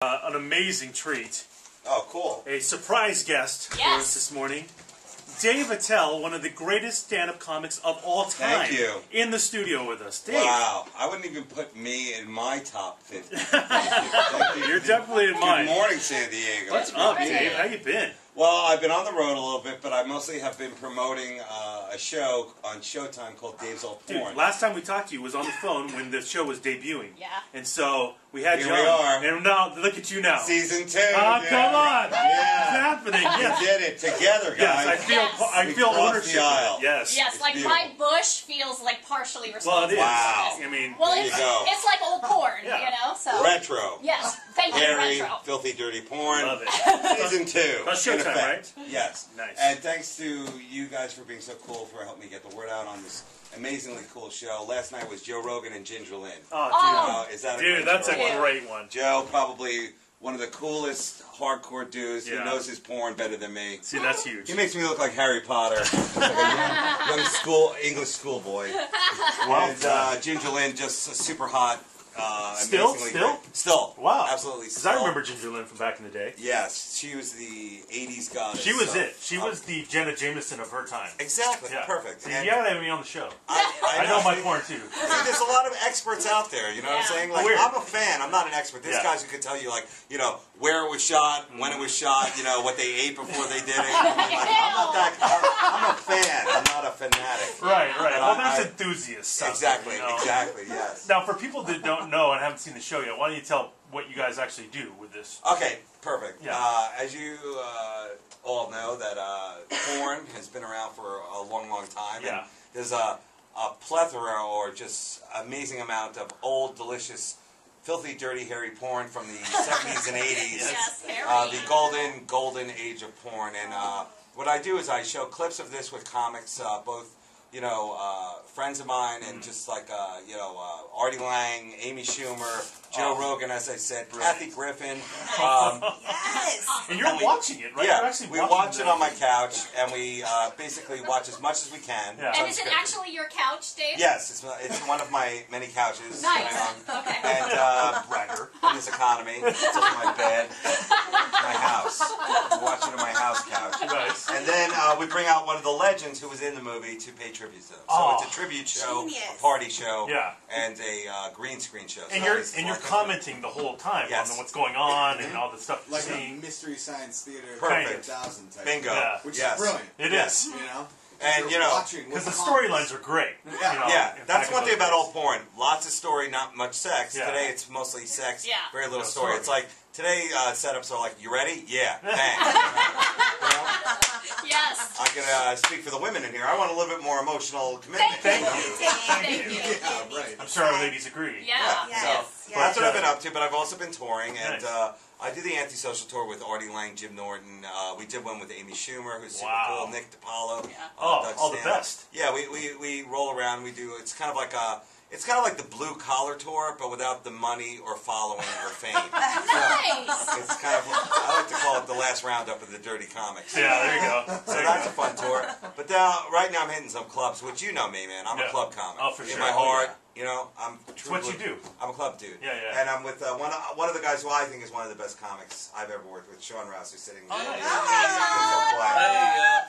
An amazing treat. Oh, cool. A surprise guest for us this morning. Dave Attell, one of the greatest stand-up comics of all time. Thank you. In the studio with us. Dave. Wow. I wouldn't even put me in my top 50. Thank you. You're definitely in mine. Good morning, San Diego. What's up, Dave? How you been? Well, I've been on the road a little bit, but I mostly have been promoting a show on Showtime called Dave's Old Porn. Dude, last time we talked to you was on the phone when the show was debuting. Yeah. And so we had Here you we on. are. And now, look at you now. Season 2. Oh, come on. Yeah. It's happening. Yes. We did it together, Yes, guys. I feel ownership. The aisle. Yes. Yes, it's like beautiful. my bush feels like partially responsible. Well, it is. Wow. I mean, Well, there you go. it's like old porn, Yeah. you know? So Retro. yes, thank you, Hairy, retro. filthy, dirty porn. Love it. Season 2. On Showtime, in effect. right? Yes. Nice. And thanks to you guys for being so cool for helping me get the word out on this amazingly cool show. Last night was Joe Rogan and Ginger Lynn. Oh, Is that a dude, great that's a story? great one. Joe, probably one of the coolest hardcore dudes who Yeah. knows his porn better than me. See, that's huge. He makes me look like Harry Potter, like a young English schoolboy. Wow. And Ginger Lynn, just super hot. Still? amazingly Still? great. Still. Wow. Absolutely Because still. I remember Ginger Lynn from back in the day. Yes, she was the 80s goddess. She was so- it. She was the Jenna Jameson of her time. Exactly. Yeah. Perfect. See, And you gotta have me on the show. I I know my porn too. See, there's a lot of experts out there, you know what I'm Yeah. saying? Like, Weird. I'm a fan, I'm not an expert. There's Yeah. guys who could tell you, like, you know, where it was shot, when it was shot, you know, what they ate before they did it. I mean, like, I'm not that, I'm a fan, I'm not a fanatic. Right. But Well, there's I- enthusiasts. out Exactly, there, you know? exactly, yes. Now, for people that don't know and haven't seen the show yet, why don't you tell what you guys actually do with this? Okay, perfect. Yeah. As you all know, that porn has been around for a long, long time. Yeah. And there's a plethora or just amazing amount of old, delicious, filthy, dirty, hairy porn from the 70s and 80s. Yes, Harry. The golden age of porn. And what I do is I show clips of this with comics, both, you know, friends of mine and just like, you know, Artie Lang, Amy Schumer, Joe Rogan, as I said, Kathy Griffin. Yes. And you're watching it, right? Yeah, You're actually we watching watch it on my couch, and we basically watch as much as we can. Yeah. And is it actually your couch, Dave? Yes, it's one of my many couches. Nice. Okay. And Bragger. in this economy, it's just my bed, my house. We watch it on my house couch. Nice. And then we bring out one of the legends who was in the movie to pay tribute to them. So Oh. it's a tribute show, Genius. a party show, Yeah. and a green screen show. And So you're it's you're fun. commenting the whole time Yes. on what's going on and all the stuff you're Like a seeing. Mystery Science Theater Perfect. 1000 type. Bingo. Yeah. Which Yes. is brilliant. It Yes. is. You know? And, You're you know, watching Because the with storylines are great. Yeah. You know, Yeah, in that's fact, one thing about those old porn. Lots of story, not much sex. Yeah. Today it's mostly sex, Yeah. very little No story. story. It's like, today setups are like, you ready? Yeah, bang. You know? Yes. I can speak for the women in here. I want a little bit more emotional commitment. Thank know? you. Thank you. Yeah, right. I'm sure our ladies agree. Yeah. Yes. So that's what I've been up to, but I've also been touring, and Nice. I do the antisocial tour with Artie Lang, Jim Norton. We did one with Amy Schumer, who's super Wow. cool, Nick DiPaolo. Yeah. Oh, Doug all the Stanhope. best. Yeah, we roll around. We do. It's kind of like the blue collar tour, but without the money or following or fame. Nice. It's kind of, I like to call it the last roundup of the dirty comics. Yeah, there you go. So that's a fun tour. But now, right now I'm hitting some clubs, which you know me, man. I'm Yeah. a club comic. Oh, for In sure. my Oh, heart, yeah. you know, I'm It's what you do. I'm a club dude. Yeah, yeah. And I'm with one of the guys who I think is one of the best comics I've ever worked with, Sean Rouse, who's sitting there. nice.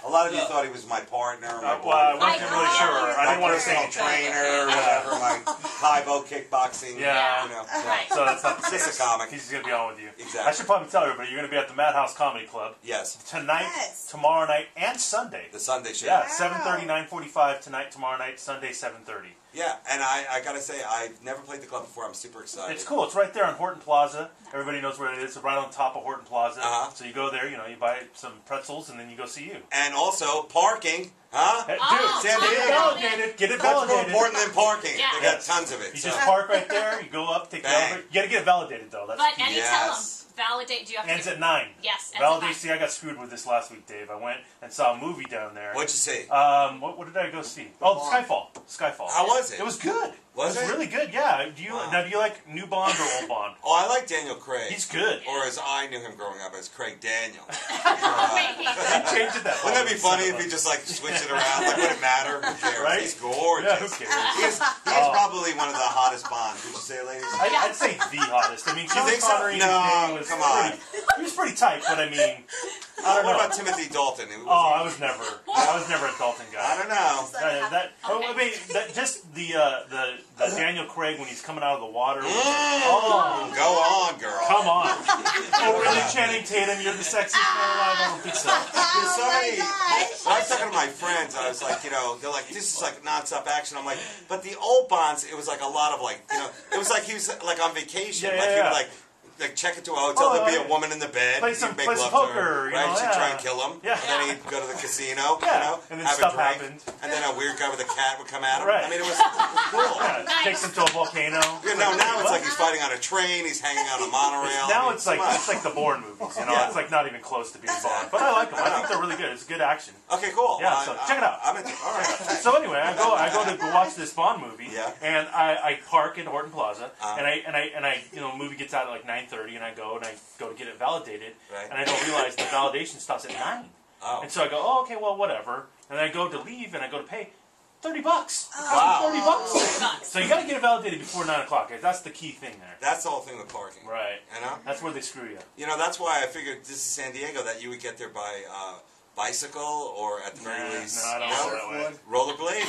A lot of you thought he was my partner, my Well, I boyfriend. wasn't really sure. I didn't want to say my anything. trainer, whatever, my Taibo kickboxing. Yeah. You know. Right. So that's not the Just case. a comic. He's going to be on with you. Exactly. I should probably tell everybody, you're going to be at the Madhouse Comedy Club Yes. tonight, Yes. tomorrow night, and Sunday. The Sunday show. Yeah, Wow. 7:30, 9:45 tonight, tomorrow night, Sunday, 7:30. Yeah, and I gotta say, I've never played the club before. I'm super excited. It's cool. It's right there on Horton Plaza. Everybody knows where it is. It's right on top of Horton Plaza. Uh-huh. So you go there, you know, you buy some pretzels, and then you go see you. And also parking, huh? Hey, Oh, dude, San get it Diego. validated. Get it That's more validated. important than parking. Yeah. They got Yes. tons of it. You so. just park right there. You go up, take the Bang. elevator. You got to get it validated though. That's But key. and you Yes. tell them, validate. Do you have to? Ends at 9. Yes. ends at Validate. 9. See, I got screwed with this last week, Dave. I went and saw a movie down there. What'd you see? What did I go see? Oh, Skyfall. Skyfall. How was it? It was good. Was It's it? really good, yeah. Do you like new Bond or old Bond? Oh, I like Daniel Craig. He's good. Or as I knew him growing up, as Craig Daniel. He changed it that. Wouldn't that be funny if he just like switched it around? Like, wouldn't it matter? Who cares? Right? He's gorgeous. Yeah, who cares? He's probably one of the hottest Bonds. Would you say, ladies? I'd say the hottest. I mean, You think so? No, come on. He was pretty tight, but I mean, I don't know. What about Timothy Dalton? I was never a Dalton guy. I don't know. I mean, just the Daniel Craig when he's coming out of the water. Go on, girl. Come on. Oh, really, Channing Tatum? You're the sexiest man alive? I don't think so. When I was talking to my friends, I was like, they're like, this is like non-stop action. I'm like, but the old Bonds, it was like a lot of like, it was like he was like on vacation. Yeah, like he would like check into a hotel, there'd be a woman in the bed, play some he'd make love poker, to her, right? She'd try and kill him, yeah. and then he'd go to the casino, and then have stuff a drink, happened. and then a weird guy with a cat would come at him. Right. I mean, it was cool. Yeah, takes him to a volcano. Yeah, now it's like he's fighting on a train, he's hanging on a monorail. Now it's like the Bourne movies, It's like not even close to being Bond. But I like them. I think they're really good. It's good action. Okay, cool. Yeah, so check it out. All right. So anyway, I go to watch this Bond movie, Yeah. and I park in Horton Plaza, and I movie gets out at like 9:30, and I go to get it validated, Right. and I don't realize the validation stops at 9. Oh. And so I go, oh, okay, well, whatever. And then I go to leave, and I go to pay $30. Wow. $30. So you got to get it validated before 9 o'clock. That's the key thing there. That's the whole thing with parking. Right. That's where they screw you. That's why I figured this is San Diego, that you would get there by bicycle or at the very least, no, I don't know that way. rollerblade,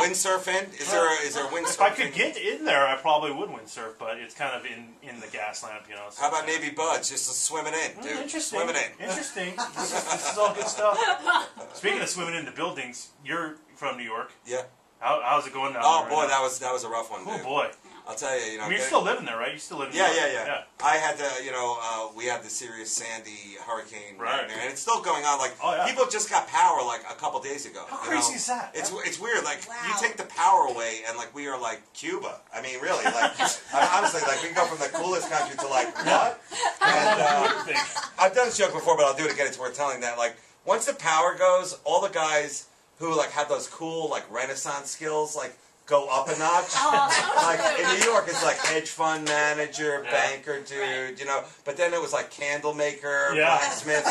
windsurfing. Is there windsurfing? If I could get in there, I probably would windsurf, but it's kind of in the gas lamp, So. How about Navy Buds? Just swimming in, dude. Interesting. Swimming in. Interesting. This is all good stuff. Speaking of swimming into buildings, you're from New York. Yeah. How's it going down Oh there boy, right now? that was a rough one, dude. Oh boy. I'll tell you, I mean, you're still living there, right? You still live in New York? Yeah. I had to, we had the serious Sandy hurricane right there, and it's still going on. Like, people just got power like a couple days ago. How crazy is that? It's weird. Like, you take the power away, and like we are like Cuba. I mean, really, like honestly, like we can go from the coolest country to like what? And I've done this joke before, but I'll do it again. It's worth telling that. Like, once the power goes, all the guys who like have those cool like Renaissance skills, like, go up a notch. Like in New York, it's like hedge fund manager, banker, dude. But then it was like candle maker, blacksmith,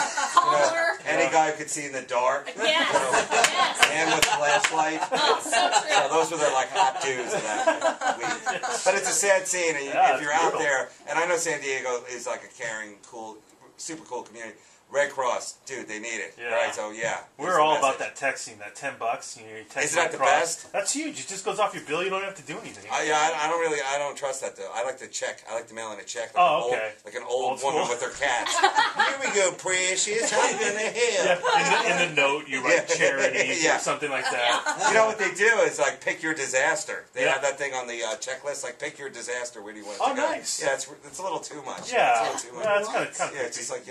any guy who could see in the dark. And with flashlight. So those were their like hot dudes of that week. But it's a sad scene, and if you're out there, and I know San Diego is like a caring, cool, super cool community. Red Cross, dude, they need it. Yeah. Right? So we're all about that texting, that $10. You text Isn't that the Cross. best? That's huge. It just goes off your bill. You don't have to do anything. I don't trust that though. I like to check. I like to mail in a check. Like an old woman with her cats. Here we go, precious. How you gonna help? Yeah. In the note, you write charity or something like that. You know what they do is like pick your disaster. They have that thing on the checklist, like pick your disaster. Where do you want it to go? Nice. Yeah, it's a little too much. Yeah, it's a little too much. Yeah, it's kind of. Yeah, it's just like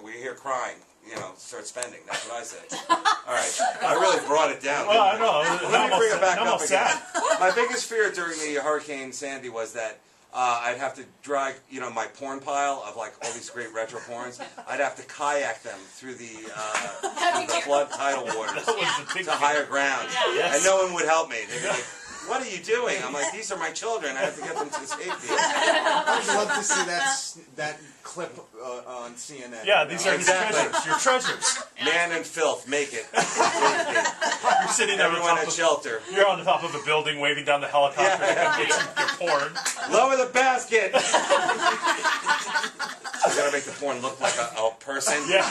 we're here crying. Start spending. That's what I say. All right. I really brought it down. Well, I know. Let me bring it back up again. Sad. My biggest fear during the Hurricane Sandy was that I'd have to drag, my porn pile of like all these great retro porns. I'd have to kayak them through the flood tidal waters to higher ground, and no one would help me. They'd be like, "What are you doing?" I'm like, "These are my children. I have to get them to safety." I'd love to see that clip on CNN. Yeah, these are his treasures. Your treasures. Man and filth, make it. You're sitting there Everyone at shelter. You're on the top of a building, waving down the helicopter to get your porn. Lower the basket. You gotta make the porn look like a person. Yeah.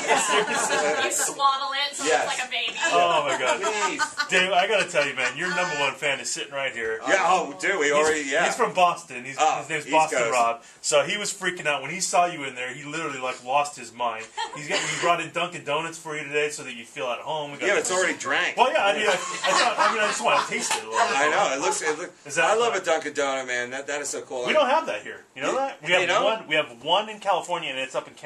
You swaddle it so it looks like a baby. Oh my God. Please. Dave, I gotta tell you, man, your number one fan is sitting right here. Yeah, dude, He's from Boston. His name's East Boston Coast. Rob. So he was freaking out when he saw you in there. He literally like lost his mind. He brought in Dunkin' Donuts for you today so that you feel at home. It's already drank. Well, yeah, I just want to taste it a little bit. I know. It looks. I love a Dunkin' Donut, man. That is so cool. We don't have that here. You know that? We have one in California, and it's up in Canada.